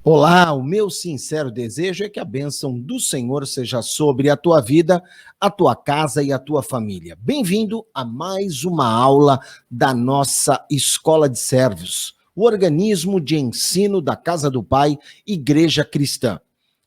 Olá, o meu sincero desejo é que a bênção do Senhor seja sobre a tua vida, a tua casa e a tua família. Bem-vindo a mais uma aula da nossa Escola de Servos, o organismo de ensino da Casa do Pai, Igreja Cristã.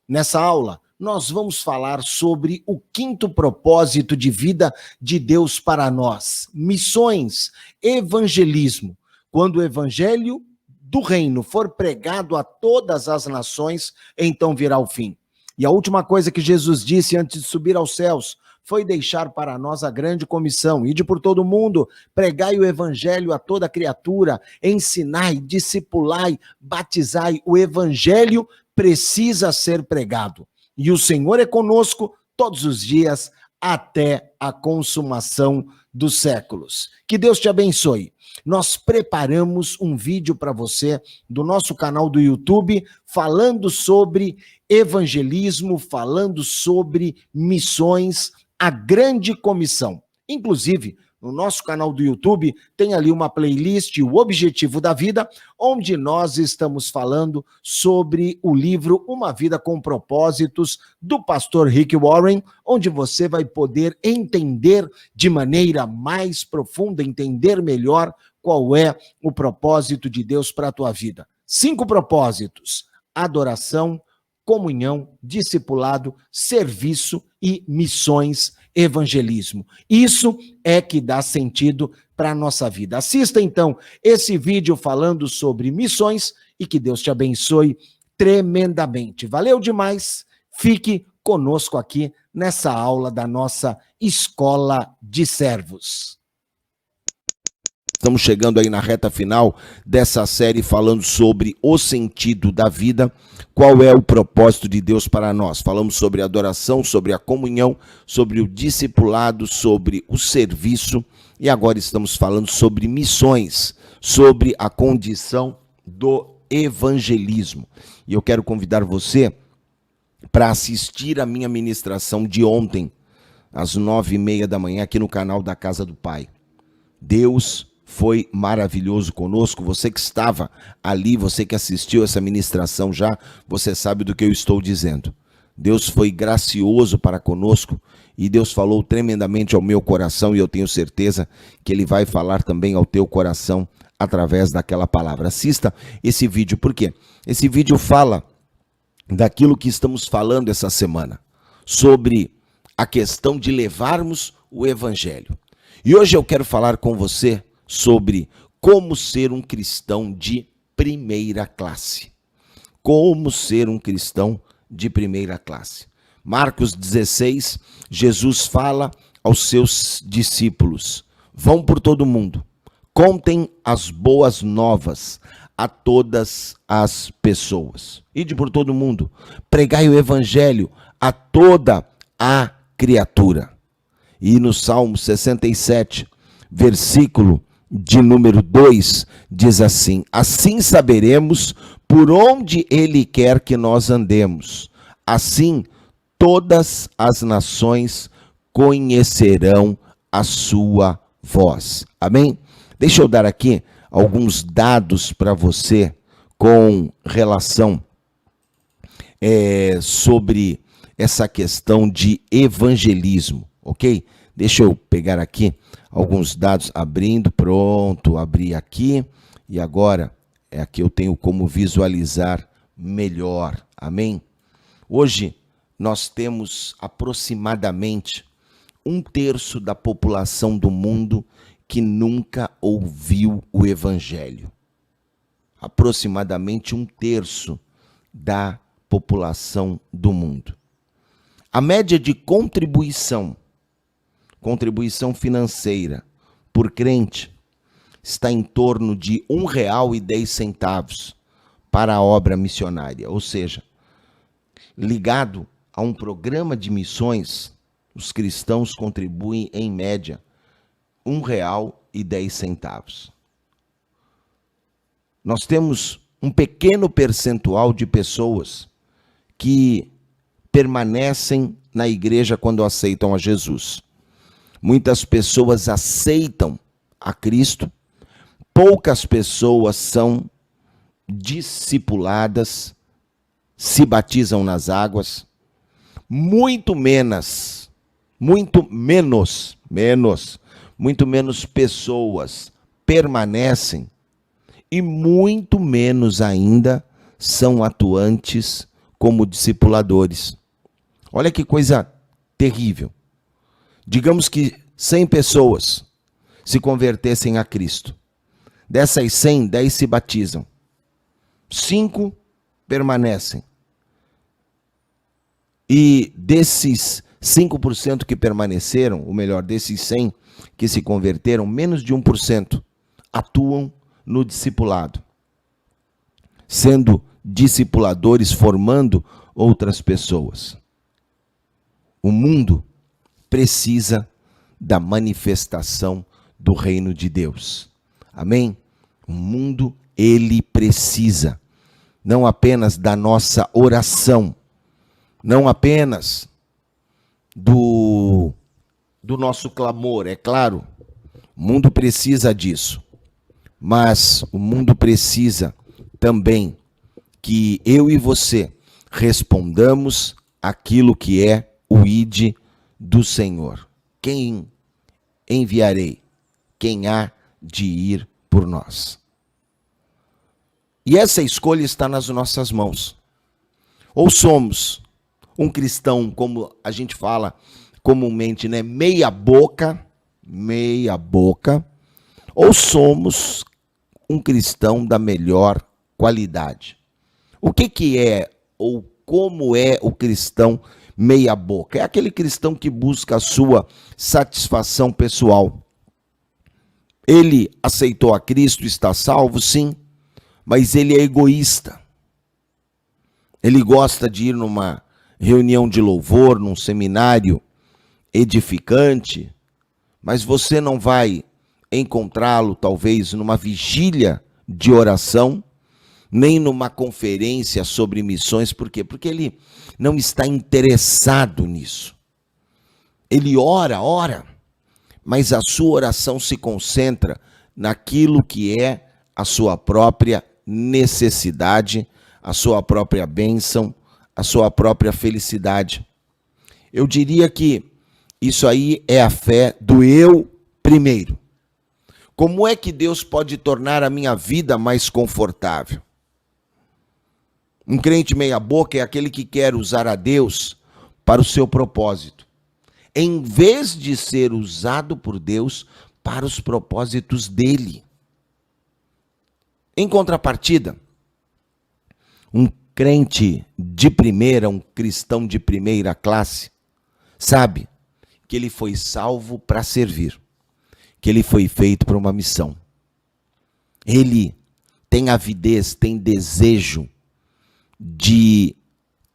Nessa aula, nós vamos falar sobre o quinto propósito de vida de Deus para nós: missões, evangelismo. Quando o evangelho do reino for pregado a todas as nações, então virá o fim. E a última coisa que Jesus disse antes de subir aos céus foi deixar para nós a grande comissão: ide por todo o mundo, pregai o evangelho a toda criatura, ensinai, discipulai, batizai. O evangelho precisa ser pregado. E o Senhor é conosco todos os dias até a consumação dos séculos. Que Deus te abençoe. Nós preparamos um vídeo para você do nosso canal do YouTube falando sobre evangelismo, falando sobre missões, a grande comissão. Inclusive, no nosso canal do YouTube tem ali uma playlist, O Objetivo da Vida, onde nós estamos falando sobre o livro Uma Vida com Propósitos, do pastor Rick Warren, onde você vai poder entender de maneira mais profunda, entender melhor qual é o propósito de Deus para a tua vida. 5 propósitos: adoração, comunhão, discipulado, serviço e missões, evangelismo. Isso é que dá sentido para a nossa vida. Assista então esse vídeo falando sobre missões e que Deus te abençoe tremendamente. Valeu demais. Fique conosco aqui nessa aula da nossa Escola de Servos. Estamos chegando aí na reta final dessa série falando sobre o sentido da vida, qual é o propósito de Deus para nós. Falamos sobre a adoração, sobre a comunhão, sobre o discipulado, sobre o serviço e agora estamos falando sobre missões, sobre a condição do evangelismo. E eu quero convidar você para assistir a minha ministração de ontem, às 9h30 da manhã, aqui no canal da Casa do Pai. Deus foi maravilhoso conosco. Você que estava ali, você que assistiu essa ministração já, você sabe do que eu estou dizendo. Deus foi gracioso para conosco e Deus falou tremendamente ao meu coração e eu tenho certeza que Ele vai falar também ao teu coração através daquela palavra. Assista esse vídeo, por quê? Esse vídeo fala daquilo que estamos falando essa semana, sobre a questão de levarmos o evangelho. E hoje eu quero falar com você sobre como ser um cristão de primeira classe. Como ser um cristão de primeira classe. Marcos 16, Jesus fala aos seus discípulos: vão por todo mundo, contem as boas novas a todas as pessoas. Ide por todo mundo, pregai o evangelho a toda a criatura. E no Salmo 67, versículo de número 2, diz assim: assim saberemos por onde Ele quer que nós andemos. Assim, todas as nações conhecerão a sua voz. Amém? Deixa eu dar aqui alguns dados para você com relação sobre essa questão de evangelismo, ok? Deixa eu pegar aqui alguns dados, abrindo, pronto, abri aqui, e agora é aqui eu tenho como visualizar melhor, amém? Hoje nós temos aproximadamente 1/3 da população do mundo que nunca ouviu o evangelho. Aproximadamente 1/3 da população do mundo. A média de contribuição financeira por crente está em torno de R$1,10 para a obra missionária. Ou seja, ligado a um programa de missões, os cristãos contribuem em média R$1,10. Nós temos um pequeno percentual de pessoas que permanecem na igreja quando aceitam a Jesus. Muitas pessoas aceitam a Cristo, poucas pessoas são discipuladas se batizam nas águas, muito menos pessoas permanecem e muito menos ainda são atuantes como discipuladores. Olha que coisa terrível. Digamos que 100 pessoas se convertessem a Cristo. Dessas 100, 10 se batizam. 5 permanecem. E desses 5% que permaneceram, ou melhor, desses 100 que se converteram, menos de 1% atuam no discipulado, sendo discipuladores, formando outras pessoas. O mundo precisa da manifestação do reino de Deus. Amém? O mundo, ele precisa não apenas da nossa oração, não apenas do nosso clamor, é claro, o mundo precisa disso, mas o mundo precisa também que eu e você respondamos aquilo que é o ide do Senhor. Quem enviarei? Quem há de ir por nós? E essa escolha está nas nossas mãos. Ou somos um cristão, como a gente fala comumente, né, meia boca, ou somos um cristão da melhor qualidade. O que é, ou como é o cristão meia boca? É aquele cristão que busca a sua satisfação pessoal. Ele aceitou a Cristo, está salvo, sim, mas ele é egoísta. Ele gosta de ir numa reunião de louvor, num seminário edificante, mas você não vai encontrá-lo, talvez, numa vigília de oração, nem numa conferência sobre missões. Por quê? Porque ele não está interessado nisso. Ele ora, mas a sua oração se concentra naquilo que é a sua própria necessidade, a sua própria bênção, a sua própria felicidade. Eu diria que isso aí é a fé do eu primeiro. Como é que Deus pode tornar a minha vida mais confortável? Um crente meia boca é aquele que quer usar a Deus para o seu propósito, em vez de ser usado por Deus para os propósitos dele. Em contrapartida, um crente de primeira, um cristão de primeira classe, sabe que ele foi salvo para servir, que ele foi feito para uma missão. Ele tem avidez, tem desejo de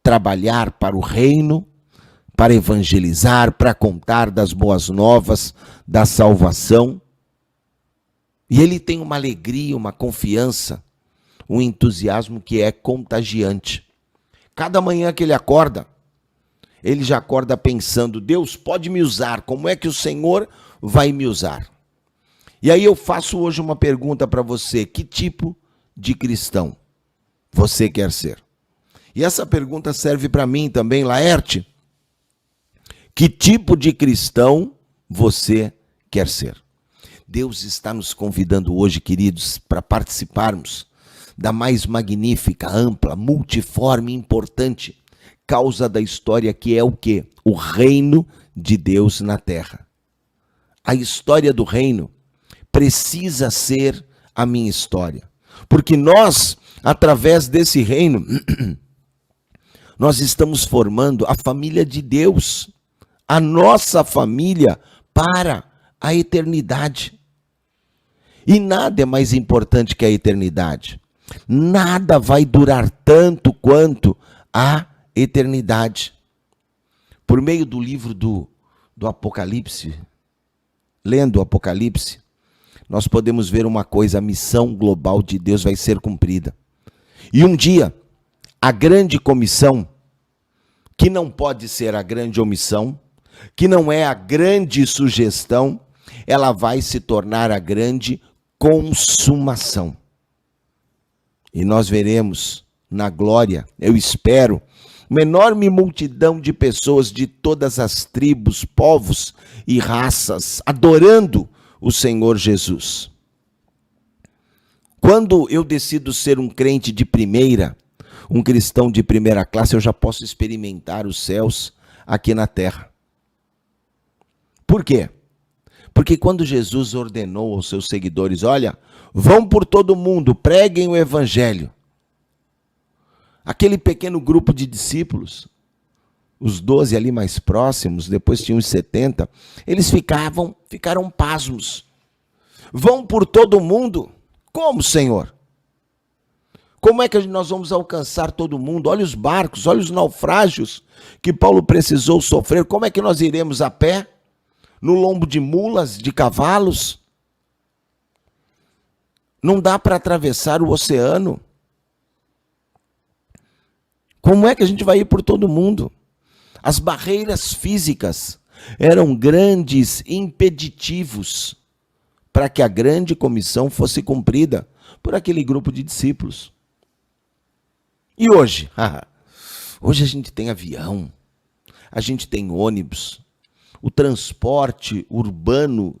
trabalhar para o reino, para evangelizar, para contar das boas novas, da salvação. E ele tem uma alegria, uma confiança, um entusiasmo que é contagiante. Cada manhã que ele acorda, ele já acorda pensando: Deus pode me usar, como é que o Senhor vai me usar? E aí eu faço hoje uma pergunta para você: que tipo de cristão você quer ser? E essa pergunta serve para mim também, Laerte. Que tipo de cristão você quer ser? Deus está nos convidando hoje, queridos, para participarmos da mais magnífica, ampla, multiforme e importante causa da história, que é o quê? O reino de Deus na terra. A história do reino precisa ser a minha história, porque nós, através desse reino, nós estamos formando a família de Deus, a nossa família para a eternidade. E nada é mais importante que a eternidade. Nada vai durar tanto quanto a eternidade. Por meio do livro do Apocalipse, lendo o Apocalipse, nós podemos ver uma coisa: a missão global de Deus vai ser cumprida. E um dia, a grande comissão, que não pode ser a grande omissão, que não é a grande sugestão, ela vai se tornar a grande consumação. E nós veremos na glória, eu espero, uma enorme multidão de pessoas de todas as tribos, povos e raças, adorando o Senhor Jesus. Quando eu decido ser um crente de primeira, um cristão de primeira classe, eu já posso experimentar os céus aqui na terra. Por quê? Porque quando Jesus ordenou aos seus seguidores, olha, vão por todo mundo, preguem o evangelho. Aquele pequeno grupo de discípulos, os 12 ali mais próximos, depois tinham os 70, eles ficaram pasmos. Vão por todo mundo? Como, Senhor? Como é que nós vamos alcançar todo mundo? Olha os barcos, olha os naufrágios que Paulo precisou sofrer. Como é que nós iremos a pé? No lombo de mulas, de cavalos? Não dá para atravessar o oceano. Como é que a gente vai ir por todo mundo? As barreiras físicas eram grandes impeditivos para que a grande comissão fosse cumprida por aquele grupo de discípulos. E hoje? Hoje a gente tem avião, a gente tem ônibus, o transporte urbano,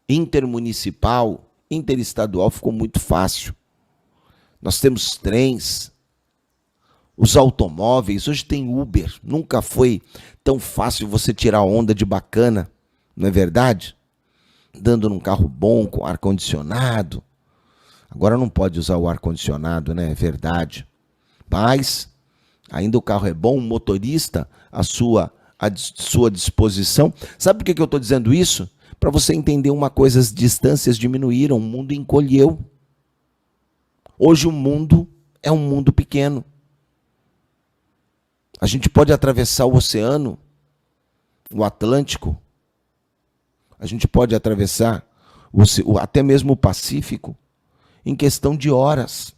intermunicipal, interestadual ficou muito fácil. Nós temos trens, os automóveis, hoje tem Uber. Nunca foi tão fácil você tirar onda de bacana, não é verdade? Andando num carro bom, com ar-condicionado. Agora não pode usar o ar-condicionado, né? É verdade. Mas ainda o carro é bom, o motorista à sua disposição. Sabe por que eu estou dizendo isso? Para você entender uma coisa, as distâncias diminuíram, o mundo encolheu. Hoje o mundo é um mundo pequeno. A gente pode atravessar o oceano, o Atlântico, a gente pode atravessar até mesmo o Pacífico em questão de horas.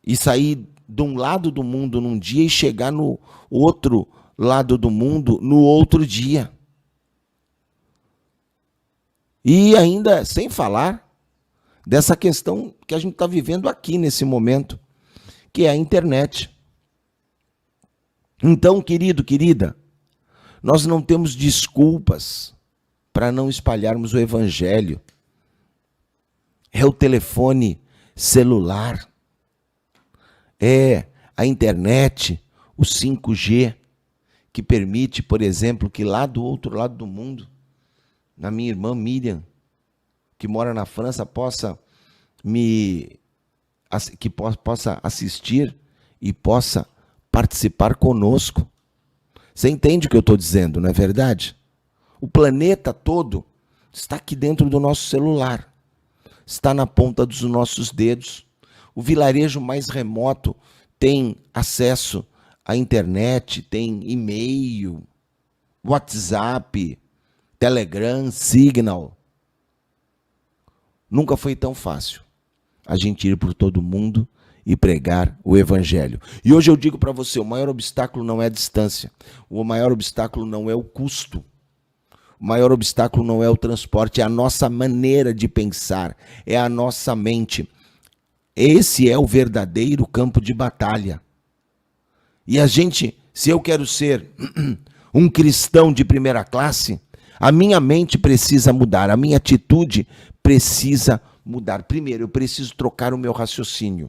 E sair de um lado do mundo num dia e chegar no outro lado do mundo no outro dia. E ainda, sem falar dessa questão que a gente está vivendo aqui nesse momento, que é a internet. Então, querido, querida, nós não temos desculpas para não espalharmos o evangelho. É o telefone celular, é a internet, o 5G, que permite, por exemplo, que lá do outro lado do mundo, a minha irmã Miriam, que mora na França, possa assistir e possa participar conosco. Você entende o que eu estou dizendo, não é verdade? O planeta todo está aqui dentro do nosso celular, está na ponta dos nossos dedos. O vilarejo mais remoto tem acesso à internet, tem e-mail, WhatsApp, Telegram, Signal. Nunca foi tão fácil a gente ir por todo mundo e pregar o evangelho. E hoje eu digo para você, o maior obstáculo não é a distância, o maior obstáculo não é o custo, o maior obstáculo não é o transporte, é a nossa maneira de pensar, é a nossa mente. Esse é o verdadeiro campo de batalha. E a gente, se eu quero ser um cristão de primeira classe, a minha mente precisa mudar, a minha atitude precisa mudar. Primeiro, eu preciso trocar o meu raciocínio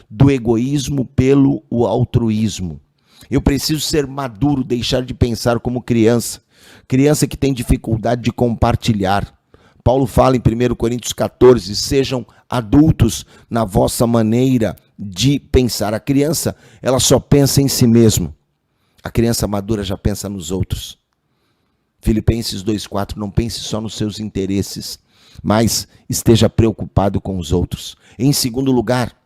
do egoísmo pelo altruísmo. Eu preciso ser maduro, deixar de pensar como criança. Criança que tem dificuldade de compartilhar. Paulo fala em 1 Coríntios 14, sejam adultos na vossa maneira de pensar. A criança, ela só pensa em si mesmo. A criança madura já pensa nos outros. Filipenses 2,4, não pense só nos seus interesses, mas esteja preocupado com os outros. Em segundo lugar,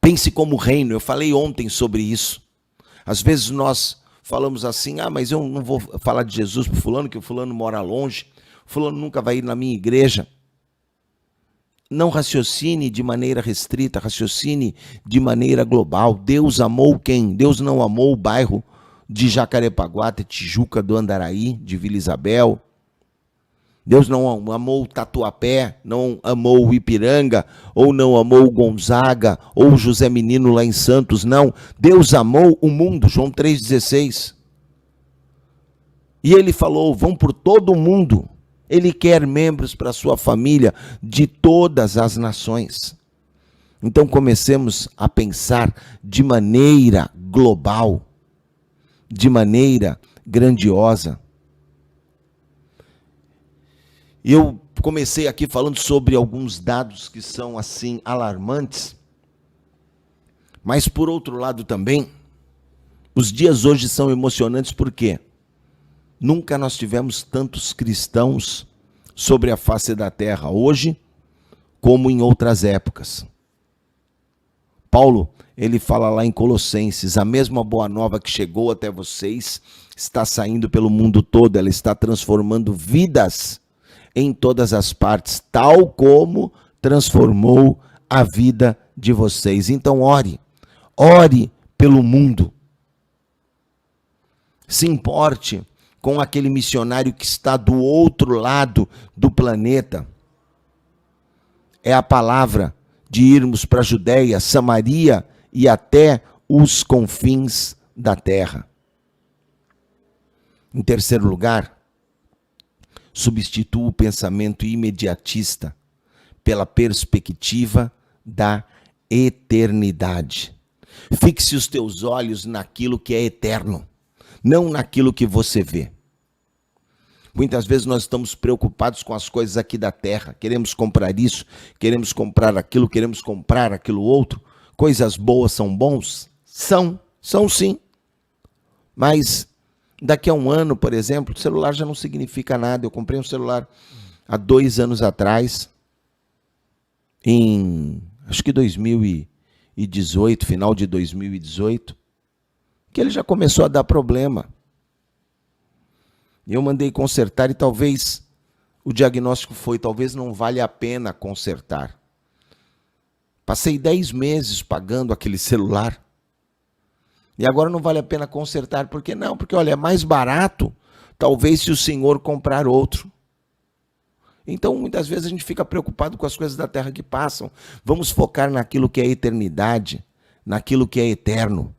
pense como reino. Eu falei ontem sobre isso. Às vezes nós falamos assim, mas eu não vou falar de Jesus para o fulano, que o fulano mora longe, o fulano nunca vai ir na minha igreja. Não raciocine de maneira restrita, raciocine de maneira global. Deus amou quem? Deus não amou o bairro de Jacarepaguá, Tijuca do Andaraí, de Vila Isabel. Deus não amou o Tatuapé, não amou o Ipiranga, ou não amou o Gonzaga, ou o José Menino lá em Santos, não. Deus amou o mundo, João 3,16. E ele falou, vão por todo o mundo. Ele quer membros para a sua família de todas as nações. Então comecemos a pensar de maneira global, de maneira grandiosa. Eu comecei aqui falando sobre alguns dados que são assim alarmantes, mas por outro lado também, os dias hoje são emocionantes porque nunca nós tivemos tantos cristãos sobre a face da terra hoje como em outras épocas. Paulo, ele fala lá em Colossenses, a mesma boa nova que chegou até vocês está saindo pelo mundo todo, ela está transformando vidas em todas as partes, tal como transformou a vida de vocês. Então ore pelo mundo. Se importe com aquele missionário que está do outro lado do planeta. É a palavra de irmos para a Judéia, Samaria e até os confins da terra. Em terceiro lugar, substitua o pensamento imediatista pela perspectiva da eternidade. Fixe os teus olhos naquilo que é eterno, não naquilo que você vê. Muitas vezes nós estamos preocupados com as coisas aqui da terra, queremos comprar isso, queremos comprar aquilo outro. Coisas boas são bons? São sim. Mas daqui a um ano, por exemplo, o celular já não significa nada. Eu comprei um celular há 2 anos atrás, em acho que 2018, final de 2018, que ele já começou a dar problema. Eu mandei consertar e talvez o diagnóstico foi, talvez não valha a pena consertar. Passei 10 meses pagando aquele celular. E agora não vale a pena consertar. Por que não? Porque, olha, é mais barato, talvez, se o senhor comprar outro. Então, muitas vezes a gente fica preocupado com as coisas da terra que passam. Vamos focar naquilo que é eternidade, naquilo que é eterno,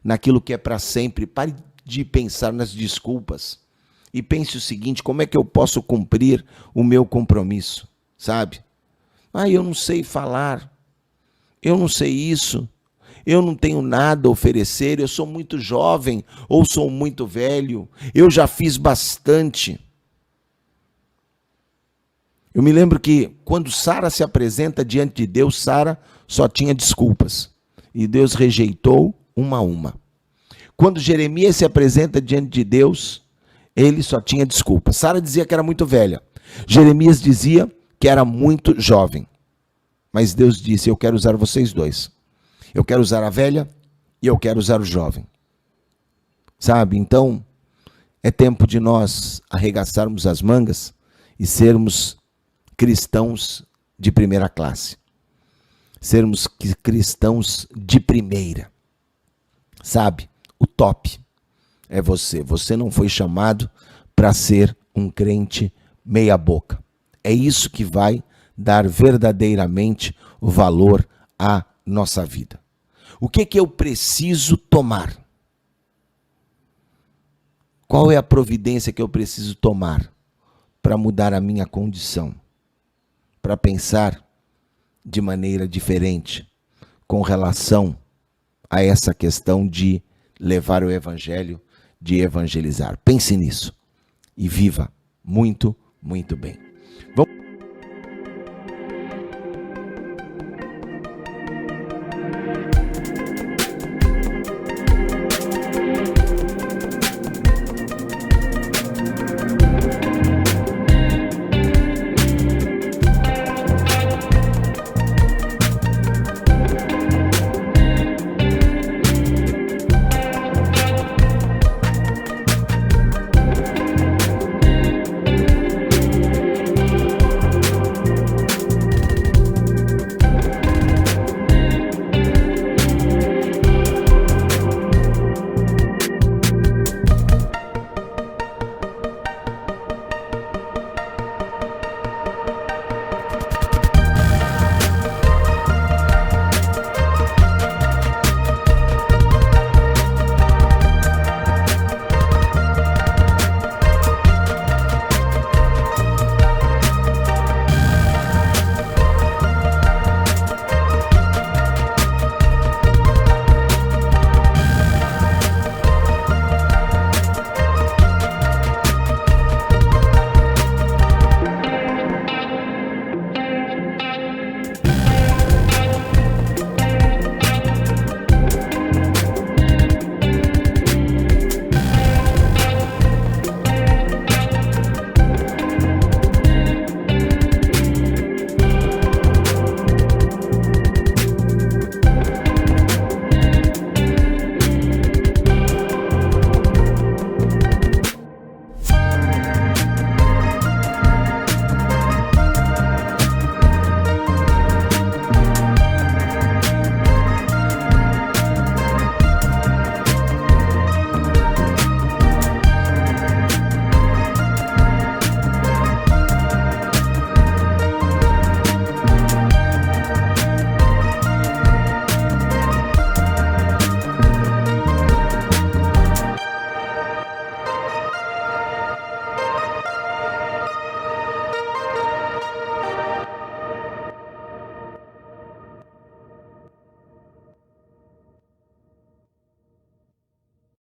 naquilo que é para sempre. Pare de pensar nas desculpas. E pense o seguinte, como é que eu posso cumprir o meu compromisso, sabe? Eu não sei falar, eu não sei isso, eu não tenho nada a oferecer, eu sou muito jovem ou sou muito velho, eu já fiz bastante. Eu me lembro que quando Sara se apresenta diante de Deus, Sara só tinha desculpas. E Deus rejeitou uma a uma. Quando Jeremias se apresenta diante de Deus, ele só tinha desculpa. Sara dizia que era muito velha. Jeremias dizia que era muito jovem. Mas Deus disse, eu quero usar vocês dois. Eu quero usar a velha e eu quero usar o jovem. Sabe? Então, é tempo de nós arregaçarmos as mangas e sermos cristãos de primeira classe. Sermos cristãos de primeira. Sabe? O top é você. Você não foi chamado para ser um crente meia boca. É isso que vai dar verdadeiramente o valor à nossa vida. O que eu preciso tomar? Qual é a providência que eu preciso tomar para mudar a minha condição? Para pensar de maneira diferente com relação a essa questão de levar o evangelho, de evangelizar. Pense nisso e viva muito, muito bem. Vamos